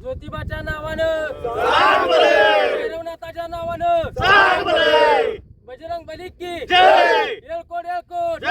ज्योतिबाच्या नावानं भैरवनाथाच्या नावानं बजरंग बली की एलकोट एलकोट।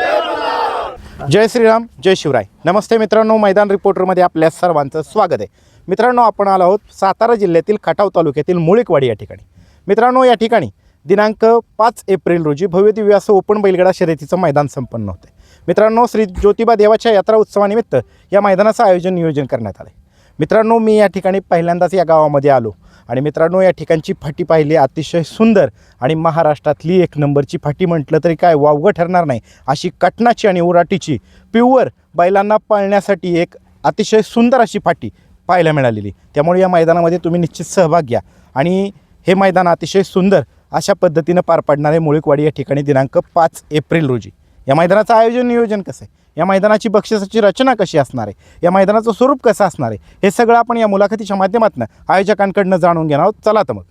जय श्रीराम, जय शिवराय। नमस्ते मित्रांनो, मैदान रिपोर्टरमध्ये आपल्या सर्वांचं स्वागत आहे। मित्रांनो, आपण आलो आहोत सातारा जिल्ह्यातील खटाव तालुक्यातील मुळीकवाडी या ठिकाणी। मित्रांनो, या ठिकाणी दिनांक 5 एप्रिल रोजी भव्यदिव्य असं ओपन बैलगाडा शर्यतीचं मैदान संपन्न होते। मित्रांनो, श्री ज्योतिबा देवाच्या यात्रा उत्सवानिमित्त या मैदानाचं नियोजन करण्यात आले। मित्रांनो, मी या ठिकाणी पहिल्यांदाच या गावामध्ये आलो आणि मित्रांनो, या ठिकाणची फाटी पाहिली, अतिशय सुंदर आणि महाराष्ट्रातली एक नंबरची फाटी म्हटलं तरी काय वावगं ठरणार नाही अशी कटनाची आणि उराटीची प्युअर बैलांना पळण्यासाठी एक अतिशय सुंदर अशी फाटी पाहायला मिळालेली। त्यामुळे या मैदानामध्ये तुम्ही निश्चित सहभाग घ्या आणि हे मैदान अतिशय सुंदर अशा पद्धतीनं पार पडणार आहे मुळीकवाडी या ठिकाणी दिनांक 5 एप्रिल रोजी। या मैदानाचं नियोजन कसं आहे, या मैदानाची बक्षिसाची रचना कशी असणार आहे, या मैदानाचं स्वरूप कसं असणार आहे, हे सगळं आपण या मुलाखतीच्या माध्यमातून आयोजकांकडून जाणून घेणार आहोत। चला तर मग।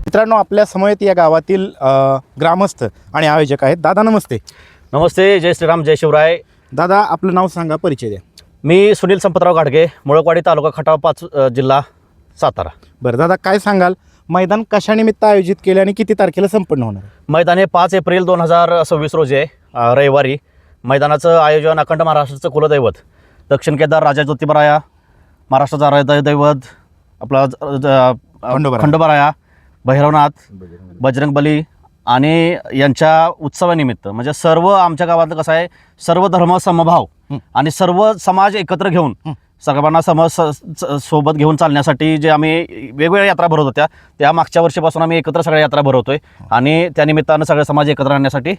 मित्रांनो, आपल्या समवेत या गावातील ग्रामस्थ आणि आयोजक आहेत। दादा नमस्ते। नमस्ते, जय श्रीराम, जय शिवराय। दादा, आपलं नाव सांगा, परिचय द्या। मी सुनील संपतराव घाडगे, मुळकवाडी तालुका खटाव 5 जिल्हा सातारा। बरं दादा, काय सांगाल, मैदान कशानिमित्त आयोजित केले आणि किती तारखेला संपन्न होणार? मैदान हे 5 एप्रिल 2026 रोजी आहे, रविवारी। मैदानाचं आयोजन अखंड महाराष्ट्राचं कुलदैवत दक्षिण केदार राजा ज्योतिबाराया, महाराष्ट्राचा हृदयदैवत आपला खंडोबाराया, भैरवनाथ, बजरंग बली आणि यांच्या उत्सवानिमित्त म्हणजे सर्व आमच्या गावात कसं आहे, सर्व धर्म समभाव आणि सर्व समाज एकत्र घेऊन सर्वांना सोबत घेऊन चालण्यासाठी जे आम्ही वेगवेगळ्या यात्रा भरवत होत्या, त्या मागच्या वर्षीपासून आम्ही एकत्र सगळ्या यात्रा भरवतोय आणि त्यानिमित्तानं सगळे समाज एकत्र राहण्यासाठी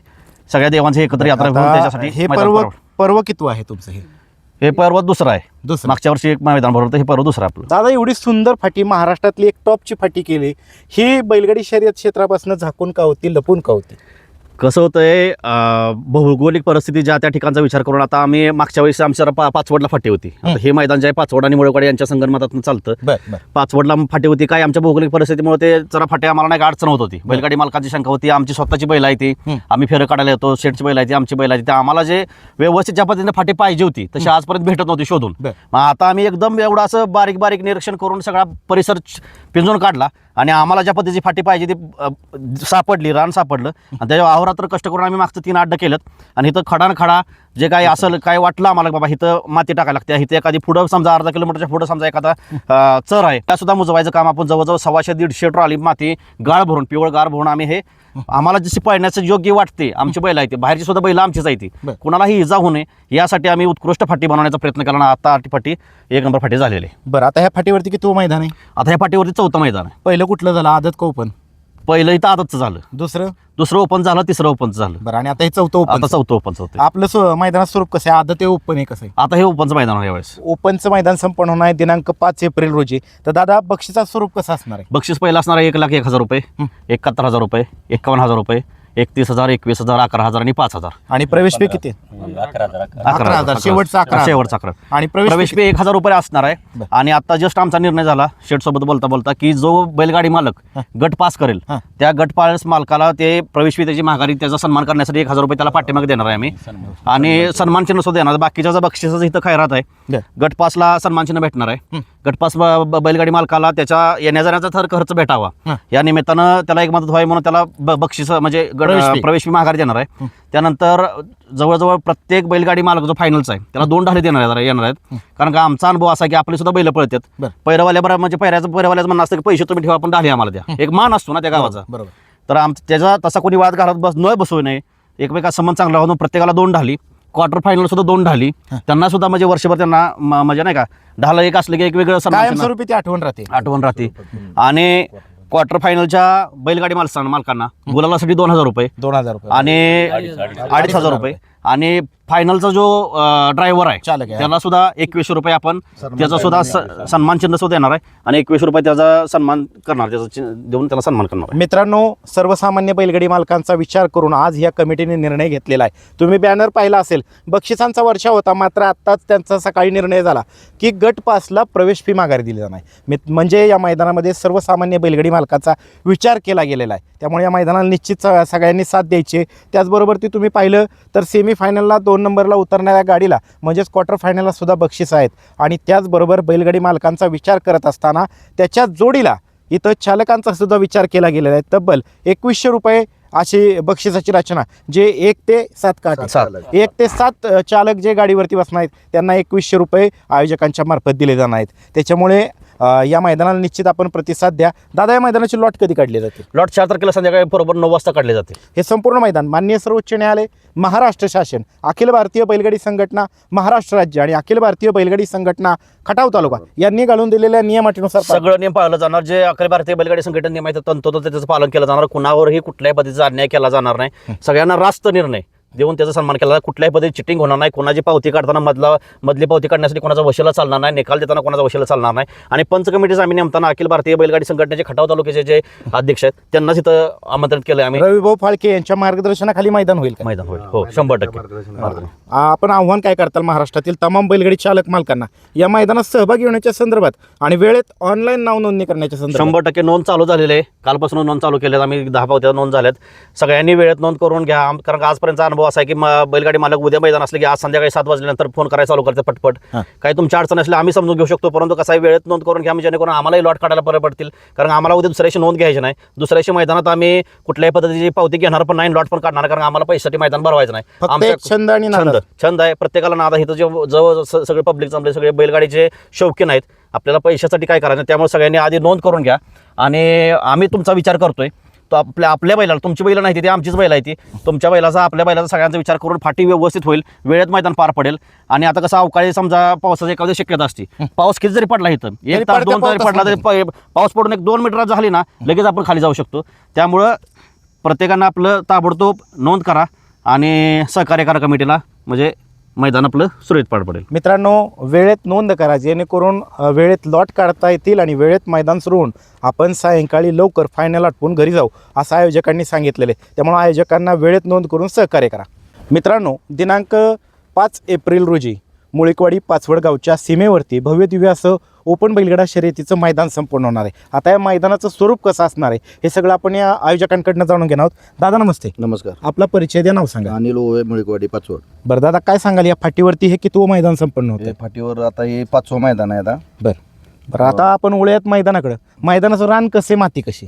सगळ्या देवांची एकत्र यात्रा भरवून त्याच्यासाठी हे पर्व किती आहे तुमचं? हे पर्व दुसरं आहे। मागच्या वर्षी एक मैदान भरवतं, हे पर्व दुसरं आपलं। दादा, एवढी सुंदर फाटी, महाराष्ट्रातली एक टॉपची फाटी केली, ही बैलगाडी शर्यत क्षेत्रापासून झाकून का होती, लपून का होती? कसं होतंय, भौगोलिक परिस्थिती ज्या त्या ठिकाणचा विचार करून आता आम्ही मागच्या वेळेस आमच्या पाचवडला फाटी होती। हे मैदान जे आहे पाचवड आणि मुळकवाडी यांच्या संगणमतातून चालतं। पाचवडला फाटी होती, काय आमच्या भौगोलिक परिस्थितीमुळे ते जरा फाटी आम्हाला नाही अडचण होत होती। बैलगाडी मालकांची शंका होती, आमची स्वतःची बैल आहे ती, आम्ही फेरं काढायला येतो, शेटची बैल आहे ती, आमची बैल आहे ती, आम्हाला जे व्यवस्थित ज्या पद्धतीने फाटी पाहिजे होती तशी आजपर्यंत भेटत नव्हती शोधून। मग आता आम्ही एकदम एवढं असं बारीक बारीक निरीक्षण करून सगळा परिसर पिंजून काढला आणि आम्हाला ज्या पद्धतीची फाटी पाहिजे ती सापडली, रान सापडलं आणि त्याच्या अहोरात्र कष्ट करून आम्ही मागचं 3 अड्डा केलं आणि इथं खडा जे काही असेल, काय वाटलं आम्हाला बाबा इथं माती टाकायला लागते, इथं एखादी पुढं समजा अर्धा किलोमीटरच्या पुढं समजा एखादा चर आहे, त्यासुद्धा मुजवायचं काम आपण जवळजवळ 100-150 ट्रॉली माती गाळ भरून, पिवळ गाळ भरून आम्ही हे आम्हाला जशी पळण्याचं योग्य वाटते आमची बैल आहे ती, बाहेरची सुद्धा बैल आमचीच आहे ती, कुणालाही इजा होऊ नये यासाठी आम्ही उत्कृष्ट फाटी बनवण्याचा प्रयत्न केला आणि आता फाटी 1 नंबर फाटी झालेली आहे। बरं, आता ह्या फाटीवरती किती मैदान आहे? आता ह्या फाटीवरती 4थं मैदान आहे। पहिलं कुठलं झालं, आदत का ओपन? पहिलं इथं आदतचं झालं, दुसरं ओपन झालं, तिसरं ओपनचं झालं। बरं, आणि आता हे 4थं ओपन? आता 4थं ओपनचं होतं। आपलं मैदानाचं स्वरूप कसं आहे, आदत ओपन आहे कसं आहे? आता हे ओपनचं मैदान आहे यावेळेस। ओपनचं मैदान संपन्न होणार आहे दिनांक 5 एप्रिल रोजी। तर दादा, बक्षिसाचं स्वरूप कसं असणार आहे? बक्षीस पहिलं असणार आहे 1,01,000 रुपये, 71,000 रुपये, 51,000 रुपये, 31,000, 21,000, 11,000 आणि 5,000। आणि प्रवेश फी किती? 11,000, शेवटचा 11,000 आणि प्रवेश फी 1,000 रुपये असणार आहे। आणि आता जस्ट आमचा निर्णय झाला शेट सोबत बोलता की जो बैलगाडी मालक गट पास करेल त्या गट पास मालकाला ते प्रवेश फी त्याची माघारी, त्याचा सन्मान करण्यासाठी 1,000 रुपये त्याला पाठीमागे देणार आहे आम्ही आणि सन्मान चिन्ह सुद्धा देणार। बाकीच्या बक्षिसाचं इथं खैरात आहे, गट पासला सन्मान चिन्ह भेटणार आहे। गट पास बैलगाडी मालकाला त्याच्या येण्या जाण्याचा खर्च भेटावा या निमित्तानं त्याला एक मदत व्हावी म्हणून त्याला बक्षीस म्हणजे प्रवेश फी माघारी देणार आहे। त्यानंतर जवळजवळ प्रत्येक बैलगाडी मालक जो फायनलचा आहे त्याला 2 ढाले येणार आहेत, कारण का आमचा अनुभव असा की आपले सुद्धा बैल पळतात, पैरवाल्या म्हणजे पैरवाल्याचं म्हणणं असतं की पैसे तुम्ही ठेवा पण ढाले आम्हाला द्या, एक मान असतो ना त्या गावाचा। तर त्याचा तसा कोणी वाद घालत न बसवू नये, एकमेका संबंध चांगला होऊन प्रत्येकाला 2 ढाली, क्वार्टर फायनल सुद्धा 2 ढाली, त्यांना सुद्धा म्हणजे वर्षभर त्यांना म्हणजे नाही का ढाल एक असलं की एक वेगळं कायमस्वरूपी ती आठवण राहते आणि क्वार्टर फायनलच्या बैलगाडी मालकांना गुलालासाठी 2,000 रुपये 2,000 रुपये आणि 2,500 रुपये आणि फायनलचा जो ड्रायव्हर आहे चालक आहे. त्याला सुद्धा 2100 रुपये आपण त्याचा सुद्धा सन्मान चिन्ह सुद्धा देणार आहे आणि 2100 रुपये त्याचा सन्मान करणार, त्याचा देऊन त्याला सन्मान करणार आहे. मित्रांनो, सर्वसामान्य बैलगाडी मालकांचा विचार करून आज या कमिटीने निर्णय घेतलेला आहे. तुम्ही बॅनर पाहिला असेल, बक्षिसांचा वर्षा होता, मात्र आत्ताच त्यांचा सकाळी निर्णय झाला की गट पासला प्रवेश फी माघारी दिली जाणार आहे. म्हणजे या मैदानामध्ये सर्वसामान्य बैलगाडी मालकाचा विचार केला गेलेला आहे. त्यामुळे या मैदानाला निश्चित सगळ्यांनी साथ द्यायची. त्याचबरोबर ती तुम्ही पाहिलं तर सेमीफायनलला 2 नंबरला उतरणाऱ्या गाडीला म्हणजेच क्वार्टर फायनलला सुद्धा बक्षीस आहेत आणि त्याचबरोबर बैलगाडी मालकांचा विचार करत असताना त्याच्या जोडीला इथं चालकांचा सुद्धा विचार केला गेलेला आहे. तब्बल 2100 रुपये अशी बक्षिसाची रचना, जे 1 ते 7 चालक जे गाडीवरती बसणार आहेत त्यांना 2100 रुपये आयोजकांच्या मार्फत दिले जाणार आहेत. त्याच्यामुळे या मैदानाला निश्चित आपण प्रतिसाद द्या. दादा, या मैदानाची लॉट कधी काढली जाते? लॉट 4 तारखेला संध्याकाळी बरोबर 9 वाजता काढले जाते. हे संपूर्ण मैदान माननीय सर्वोच्च न्यायालय, महाराष्ट्र शासन, अखिल भारतीय बैलगाडी संघटना महाराष्ट्र राज्य आणि अखिल भारतीय बैलगाडी संघटना खटाव तालुका यांनी घालून दिलेल्या नियमाटीनुसार सगळं नियम पाळलं जाणार. जे अखिल भारतीय बैलगाडी संघटना नियम आहे तंतोतंत त्याचं पालन केलं जाणार. कुणावरही कुठल्याही पद्धतीचा अन्याय केला जाणार नाही. सगळ्यांना रास्त निर्णय देऊन त्याचा सन्मान केला. कुठल्याही पद्धती चिटिंग होणार नाही. कोणाची पावती काढताना मधली पावती काढण्यासाठी कोणाचा वशिला चालणार नाही. निकाल देताना कोणाचा वशिला चालणार नाही. आणि पंच कमिटीचं आम्ही नेमताना अखिल भारतीय बैलगाडी संघटनेचे खटाव तालुक्याचे जे अध्यक्ष आहेत त्यांनाच इथं आमंत्रित केलं आम्ही. रविभाऊ फाळके यांच्या मार्गदर्शनाखाली मैदान होईल का? मैदान होईल, हो, 100%. आपण आव्हान काय करताल महाराष्ट्रातील तमाम बैलगाडी चालक मालकांना या मैदानात सहभागी होण्याच्या संदर्भात आणि वेळेत ऑनलाईन नाव नोंदणी करण्याच्या संदर्भात? 100% नोंद चालू झालेली आहे. कालपासून नोंद चालू केली. आम्ही 10 पावत्या नोंद झाल्यात. सगळ्यांनी वेळेत नोंद करून घ्या. कारण आजपर्यंतचा अनुभव असा आहे की बैलगाडी मालक उद्या मैदान असले की आज संध्याकाळी 7 वाजल्यानंतर फोन करायला चालू करते पटपट. काही तुमच्या अडचण असल्या आम्ही समजून घेऊ शकतो, परंतु कसं आहे, वेळेत नोंद करून घ्या जेणेकरून आम्हालाही लॉट काढायला बरं पडतील. कारण आम्हाला उद्या दुसऱ्याशी नोंद घ्यायची नाही. दुसऱ्याशी मैदानात आम्ही कुठल्याही पद्धतीची पावती घेणार पण नाही, लॉट पण काढणार, कारण आम्हाला पैशासाठी मैदान भरवायचं नाही. फक्त एक छंद आणि नाद. छंद आहे प्रत्येकाला. नाद आहे. इथं जवळ सगळे पब्लिक जमले, सगळे बैलगाडीचे शौकीन आहेत. आपल्याला पैशासाठी काय करायचं, त्यामुळे सगळ्यांनी आधी नोंद करून घ्या. आणि आम्ही तुमचा विचार करतोय तो आपल्या बैलाला, तुमची बैल नाही ती आमचीच बैल आहे ती, तुमच्या बैलाचा आपल्या बैलाचा सगळ्यांचा विचार करून फाटी व्यवस्थित होईल, वेळेत मैदान पार पडेल. आणि आता कसं अवकाळी समजा पावसाची एखादी शक्यता असते, पाऊस किती जरी पडला इथं 1 तास 2 तास पडला तरी पाऊस पडून 1-2 मीटर झाली ना लगेच आपण खाली जाऊ शकतो. त्यामुळं प्रत्येकानं आपलं ताबडतोब नोंद करा आणि सहकार्य करा कमिटीला, म्हणजे मैदान आपलं सुरळीत पार पडेल. मित्रांनो, वेळेत नोंद करा जेणेकरून वेळेत लॉट काढता येतील आणि वेळेत मैदान सुरू होऊन आपण सायंकाळी लवकर फायनल आटपून घरी जाऊ असं आयोजकांनी सांगितलेले. त्यामुळे आयोजकांना वेळेत नोंद करून सहकार्य करा. मित्रांनो, दिनांक 5 एप्रिल रोजी मुळीकवाडी पाचवड गावच्या सीमेवरती भव्य दिव्य असं ओपन बैलगाडा शर्यतीचं मैदान संपूर्ण होणार आहे. आता या मैदानाचं स्वरूप कसं असणार आहे हे सगळं आपण या आयोजकांकडनं जाणून घेणार आहोत. दादा नमस्ते. नमस्कार. आपला परिचय द्या, नाव सांगा. अनिल ओवे, मुळीकवाडी पाचवड. बरं दादा, काय सांगाल या फाटीवरती हे कितवं मैदान संपन्न होतं? फाटीवर आता हे 5वं मैदान आहे. आता बरं आता आपण वळूयात मैदानाकडं. मैदानाचं रान कसे, माती कशी?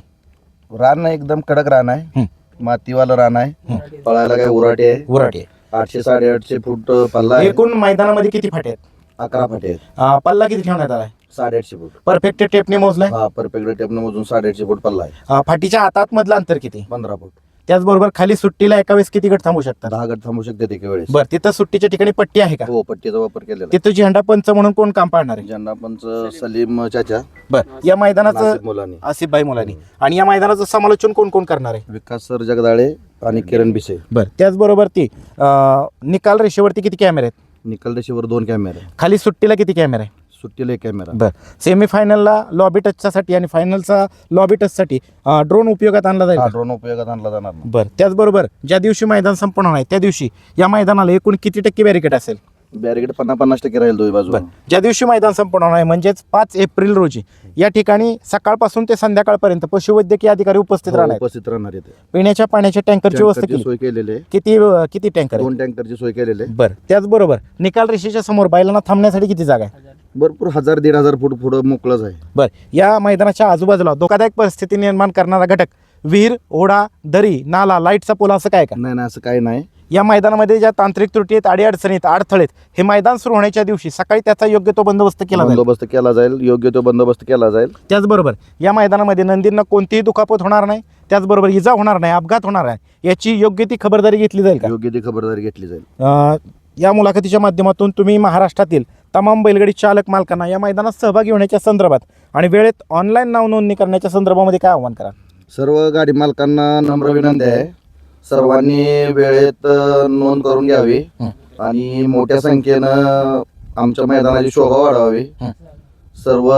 रान एकदम कडक रान आहे, मातीवालं रान आहे. पळायला काय उराटे आहे. उराटी 800-850 फूट पल्ला आहे. एकूण मैदानामध्ये किती फाटे आहेत? 11 फाटे आहेत. पल्ला किती ठेवण्यात आलाय? 850 फूट. परफेक्ट टेपने मोजलाय? हा, परफेक्ट टेपनं मोजून 850 फूट पल्ला आहे. फाटीच्या हातात मधलं अंतर किती? 15 फूट. त्याचबरोबर खाली सुट्टीला एका वेळेस किती गट थांबू शकतात? 10 गट थांबू शकते एका वेळेस. बरं, तिथं सुट्टीच्या ठिकाणी पट्टी आहे का? हो, पट्टीचा वापर केलेला आहे. तिथं झेंडा पंच म्हणून कोण काम पाहणार आहे? झेंडा पंच सलीम चाचा, बरं, या मैदानाचं नासिब मुलानी, आसिफभाई मुलानी. आणि या मैदानाचं समालोचन कोण कोण करणार आहे? विकास सर जगदाळे आणि किरण बिसे. बरं, त्याचबरोबर ती निकाल रेषेवरती किती कॅमेरे आहेत? निकाल रेषेवर 2 कॅमेरे. खाली सुट्टीला किती कॅमेरे आहे? सुट्टीला 1 कॅमेरा. बरं, सेमीफायनलला लॉबी टचसाठी आणि फायनलचा लॉबी टचसाठी ड्रोन उपयोगात आणला जाईल? ड्रोन उपयोगात आणला जाणार नाही. बरं, त्याचबरोबर ज्या दिवशी मैदान संपन्न होणार आहे त्या दिवशी या मैदानाला एकूण किती टक्के बॅरिकेड असेल? बॅरिकेड 50-50% राहील दोन्ही बाजू. ज्या दिवशी मैदान संपन्न होणार आहे म्हणजेच 5 एप्रिल रोजी या ठिकाणी सकाळपासून ते संध्याकाळपर्यंत पशुवैद्यकीय अधिकारी उपस्थित राहणार आहेत. उपस्थित राहणार येते. पिण्याच्या पाण्याच्या टँकरची व्यवस्था टँकरची केली? सोय केलेली आहे. किती टँकर? 2 टँकरची सोय केलेली आहे. बरं, त्याचबरोबर निकाल रेषेच्या समोर बैलांना थांबण्यासाठी किती जागा आहे? भरपूर 1000-1500 फूट पुढं मोकळंच आहे. बरं, या मैदानाच्या आजूबाजूला धोकादायक परिस्थिती निर्माण करणारा घटक, विहीर, ओढा, दरी, नाला, लाईटचा पोल असं काय का? नाही, असं काही नाही. या मैदानामध्ये ज्या तांत्रिक त्रुटी आहेत, अडीअडचणीत, अडथळेत, हे मैदान सुरू होण्याच्या दिवशी सकाळी त्याचा योग्य तो बंदोबस्त केला जाईल. योग्य तो बंदोबस्त केला जाईल. त्याचबरोबर या मैदानामध्ये नंदींना कोणतीही दुखापत होणार नाही, त्याचबरोबर इजा होणार नाही, अपघात होणार नाही, याची योग्य ती खबरदारी घेतली जाईल का? योग्य ती खबरदारी घेतली जाईल. या मुलाखतीच्या माध्यमातून तुम्ही महाराष्ट्रातील तमाम बैलगाडी चालक मालकांना या मैदानात सहभागी होण्याच्या संदर्भात आणि वेळेत ऑनलाईन नाव नोंदणी करण्याच्या संदर्भामध्ये काय आव्हान करा? सर्व गाडी मालकांना नम्र विनंती आहे, सर्वांनी वेळेत नोंद करून घ्यावी आणि मोठ्या संख्येनं आमच्या मैदानाची शोभा वाढवावी. सर्व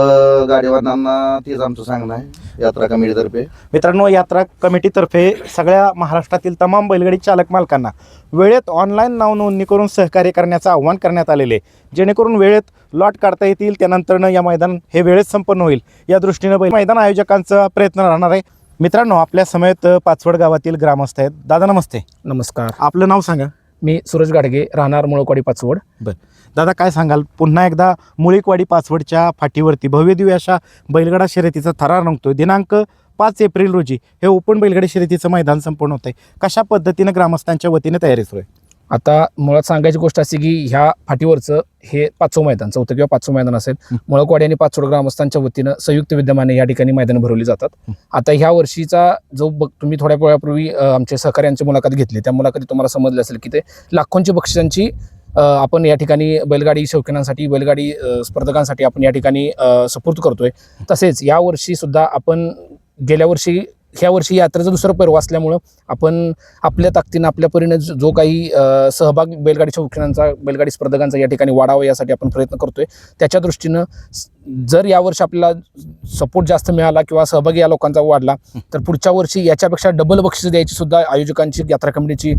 गाडीवानांना तीच आमचं सांगणं आहे यात्रा कमिटीतर्फे. मित्रांनो, यात्रा कमिटीतर्फे सगळ्या महाराष्ट्रातील तमाम बैलगाडी चालक मालकांना वेळेत ऑनलाईन नाव नोंदणी करून सहकार्य करण्याचं आव्हान करण्यात आलेले आहे, जेणेकरून वेळेत लॉट काढता येतील. त्यानंतरनं या मैदान हे वेळेत संपन्न होईल या दृष्टीनं मैदान आयोजकांचा प्रयत्न राहणार आहे. मित्रांनो, आपल्या समेत पाचवड गावातील ग्रामस्थ आहेत. दादा नमस्ते. नमस्कार. आपलं नाव सांगा. मी सूरज गाडगे, राहणार मुळकवाडी पाचवड. बरं दादा, काय सांगाल? पुन्हा एकदा मुळीकवाडी पाचवडच्या फाटीवरती भव्यदिव्य अशा बैलगाडा शर्यतीचा थरार रंगतोय. दिनांक 5 एप्रिल रोजी हे ओपन बैलगाडी शर्यतीचं मैदान संपूर्ण होत आहे. कशा पद्धतीनं ग्रामस्थांच्या वतीने तयारी सुरू आहे? आता मुळात सांगायची गोष्ट अशी की ह्या फाटीवरचं हे 5वं मैदान, 4थं किंवा 5वं मैदान असेल. मुळकवाडी आणि पाचवड ग्रामस्थांच्या वतीनं संयुक्त विद्यमाने या ठिकाणी मैदान भरवली जातात. आता ह्या वर्षीचा जो तुम्ही थोड्या वेळापूर्वी आमचे सहकार्यांची मुलाखत घेतली, त्या मुलाखतीत तुम्हाला समजलं असेल की ते लाखोंची बक्षिसांची आपण या ठिकाणी बैलगाडी शौकीनांसाठी, बैलगाडी स्पर्धकांसाठी आपण या ठिकाणी सुपूर्द करतोय. तसेच यावर्षी सुद्धा आपण ह्या वर्षी यात्रेचं दुसरं पर्व असल्यामुळं आपण आपल्या ताकदीनं आपल्या परीने जो काही सहभाग बैलगाडी शौकीनांचा, बैलगाडी स्पर्धकांचा या ठिकाणी वाढावा यासाठी आपण प्रयत्न करतोय. त्याच्या दृष्टीनं जर यावर्षी आपल्याला सपोर्ट जास्त मिळाला किंवा सहभागी या लोकांचा वाढला तर पुढच्या वर्षी याच्यापेक्षा डबल बक्षीस द्यायची सुद्धा आयोजकांची, यात्रा कमिटीची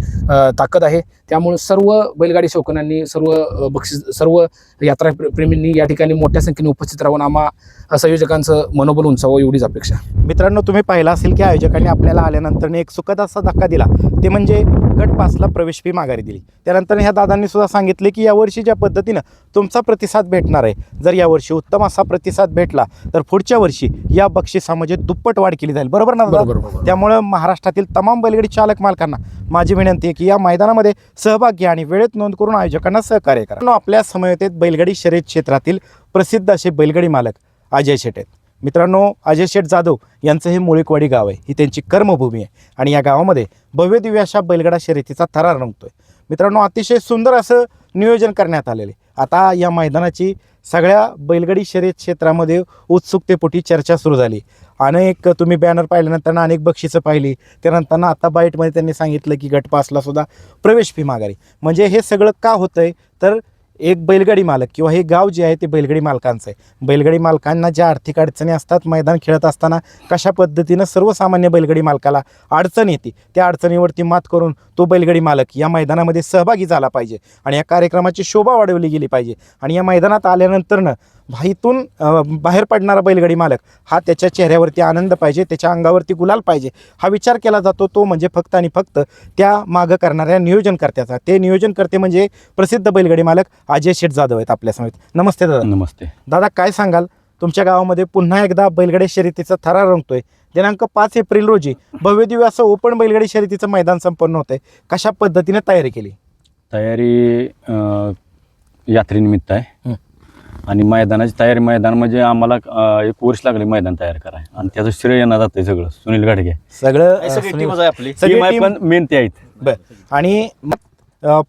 ताकद आहे. त्यामुळे सर्व बैलगाडी शौकीनांनी, सर्व यात्रा प्रेमींनी या ठिकाणी मोठ्या संख्येने उपस्थित राहून आम्हा संयोजकांचं मनोबल उंचावं एवढीच अपेक्षा. मित्रांनो, तुम्ही पाहिलं असेल की आयोजकांनी आपल्याला आल्यानंतर एक सुखद असा धक्का दिला, ते म्हणजे गट पासला प्रवेश फी माघारी दिली. त्यानंतर ह्या दादांनी सुद्धा सांगितले की यावर्षी ज्या पद्धतीनं तुमचा प्रतिसाद भेटणार आहे, जर यावर्षी उत्तम असा प्रतिसाद भेटला तर पुढच्या वर्षी या बक्षिसामध्ये दुप्पट वाढ केली जाईल. बरोबर ना? बरोबर. त्यामुळं महाराष्ट्रातील तमाम बैलगाडी चालक मालकांना माझी विनंती आहे की या मैदानामध्ये सहभाग घ्या आणि वेळेत नोंद करून आयोजकांना सहकार्य करा. आपल्या समवेत बैलगाडी शर्यत क्षेत्रातील प्रसिद्ध असे बैलगाडी मालक अजय शेट आहेत. मित्रांनो, अजय शेट जाधव यांचं हे मुळीकवाडी गाव आहे, ही त्यांची कर्मभूमी आहे आणि या गावामध्ये भव्यदिव्य अशा बैलगाडा शर्यतीचा थरार रंगतोय. मित्रांनो, अतिशय सुंदर असं नियोजन करण्यात आलेले. आता या मैदानाची सगळ्या बैलगाडी शर्यत क्षेत्रामध्ये उत्सुकतेपोटी चर्चा सुरू झाली. अनेक तुम्ही बॅनर पाहिल्यानंतर अनेक बक्षिसं पाहिली. त्यानंतर आता बाईटमध्ये त्यांनी सांगितलं की गट पासला सुद्धा प्रवेश फी माघारी. म्हणजे हे सगळं का होतंय तर एक बैलगाडी मालक किंवा हे गाव जे आहे ते बैलगाडी मालकांचं आहे. बैलगाडी मालकांना ज्या आर्थिक अडचणी असतात मैदान खेळत असताना, कशा पद्धतीनं सर्वसामान्य बैलगाडी मालकाला अडचण येते, त्या अडचणीवरती मात करून तो बैलगाडी मालक या मैदानामध्ये सहभागी झाला पाहिजे आणि या कार्यक्रमाची शोभा वाढवली गेली पाहिजे. आणि या मैदानात आल्यानंतरनं इथून बाहेर पडणारा बैलगाडी मालक हा त्याच्या चेहऱ्यावरती आनंद पाहिजे, त्याच्या अंगावरती गुलाल पाहिजे, हा विचार केला जातो. तो म्हणजे फक्त आणि फक्त त्या मागं करणाऱ्या नियोजनकर्त्याचा. ते नियोजनकर्ते म्हणजे प्रसिद्ध बैलगाडी मालक अजय शेट जाधव आहेत आपल्या समेत. नमस्ते दादा. नमस्ते दादा, काय सांगाल? तुमच्या गावामध्ये पुन्हा एकदा बैलगाडी शर्यतीचा थरार रंगतोय. दिनांक 5 एप्रिल रोजी भव्यदिव्य असं ओपन बैलगाडी शर्यतीचं मैदान संपन्न होतंय. कशा पद्धतीने तयारी केली? तयारी यात्रेनिमित्त आहे आणि मैदानाची तयारी, मैदान म्हणजे आम्हाला 1 वर्ष लागले मैदान तयार करायला आणि त्याचं श्रेय येणार जातं सगळं सुनील गाडगे. सगळं सगळी पण मेन ते आहेत. बरं. आणि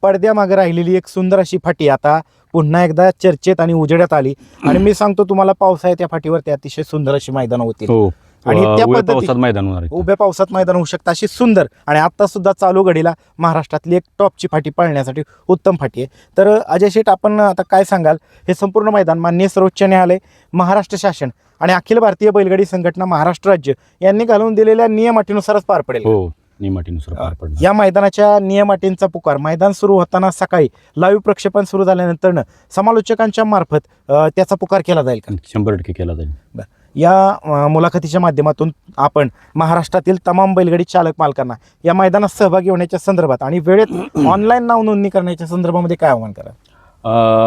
पडद्यामागे राहिलेली एक सुंदर अशी फाटी आता पुन्हा एकदा चर्चेत आणि उजेडात आली. आणि मी सांगतो तुम्हाला, पावसाळ्यात त्या फाटीवरती अतिशय सुंदर अशी मैदान होती. हो, आणि त्या उभ्या पद्धतीत पावसात मैदान होणार आहे. उभ्या पावसात मैदान होऊ शकतं अशी सुंदर. आणि आता सुद्धा चालू घडीला महाराष्ट्रातली एक टॉपची फाटी पाळण्यासाठी उत्तम फाटी आहे. तर अजय शेठ, आपण आता काय सांगाल? हे संपूर्ण मैदान माननीय सर्वोच्च न्यायालय, महाराष्ट्र शासन आणि अखिल भारतीय बैलगाडी संघटना महाराष्ट्र राज्य यांनी घालून दिलेल्या नियम अटीनुसारच पार पडेल. हो, नियमाटीनुसार पार पडणार. या मैदानाच्या नियम अटींचा पुकार मैदान सुरू होताना सकाळी लाईव्ह प्रक्षेपण सुरू झाल्यानंतर समालोचकांच्या मार्फत त्याचा पुकार केला जाईल का? 100% केला जाईल. या मुलाखतीच्या माध्यमातून आपण महाराष्ट्रातील तमाम बैलगाडी चालक मालकांना या मैदानात सहभागी होण्याच्या संदर्भात आणि वेळेत ऑनलाईन नाव नोंदणी करण्याच्या संदर्भामध्ये काय आव्हान करा?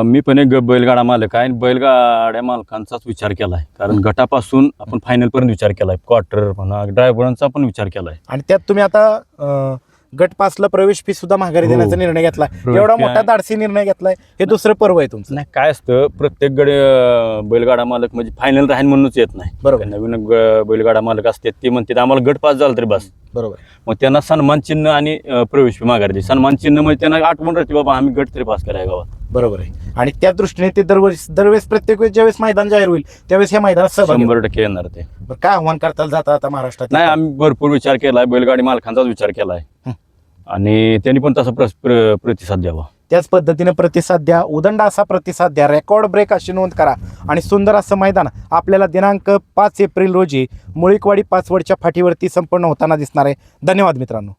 मी पण एक बैलगाडा मालक आहे आणि बैलगाड्या मालकांचाच विचार केला आहे. कारण गटापासून आपण फायनलपर्यंत विचार केला आहे, क्वार्टर म्हणा, ड्रायव्हरांचा पण विचार केला आहे. आणि त्यात तुम्ही आता गट पासला प्रवेश फी सुद्धा माघारी हो. देण्याचा निर्णय घेतलाय. प्रवेश एवढा fee मोठा आहे. धाडसी निर्णय घेतलाय. हे दुसरं पर्व आहे तुमचं. नाही काय असतं प्रत्येक बैलगाडा मालक म्हणजे फायनल राहीन म्हणूनच येत नाही. बरोबर. नवीन बैलगाडा मालक असतात ते म्हणतात आम्हाला गट पास झाला तरी बस. बरोबर. मग त्यांना सन्मान चिन्ह आणि प्रवेश फी माघारी द्यायची. सन्मान चिन्ह म्हणजे त्यांना आठवण राहते बाबा आम्ही गट तरी पास करायला गावात. बरोबर आहे. आणि त्या दृष्टीने ते दरवेळेस प्रत्येक वेळेस ज्यावेळेस मैदान जाहीर होईल त्यावेळेस या मैदानात सहभागी होईल. 100% येणार ते. बरं, काय आव्हान करताल जाता आता महाराष्ट्रात? नाही आम्ही भरपूर विचार केलाय बैलगाडी मालकांचाच विचार केलाय आणि त्यांनी पण तसा प्रतिसाद द्यावा. त्याच पद्धतीने प्रतिसाद द्या, उदंड असा प्रतिसाद द्या, रेकॉर्ड ब्रेक अशी नोंद करा आणि सुंदर असं मैदान आपल्याला दिनांक 5 एप्रिल रोजी मुळीकवाडी पाचवडच्या फाटीवरती संपन्न होताना दिसणार आहे. धन्यवाद मित्रांनो.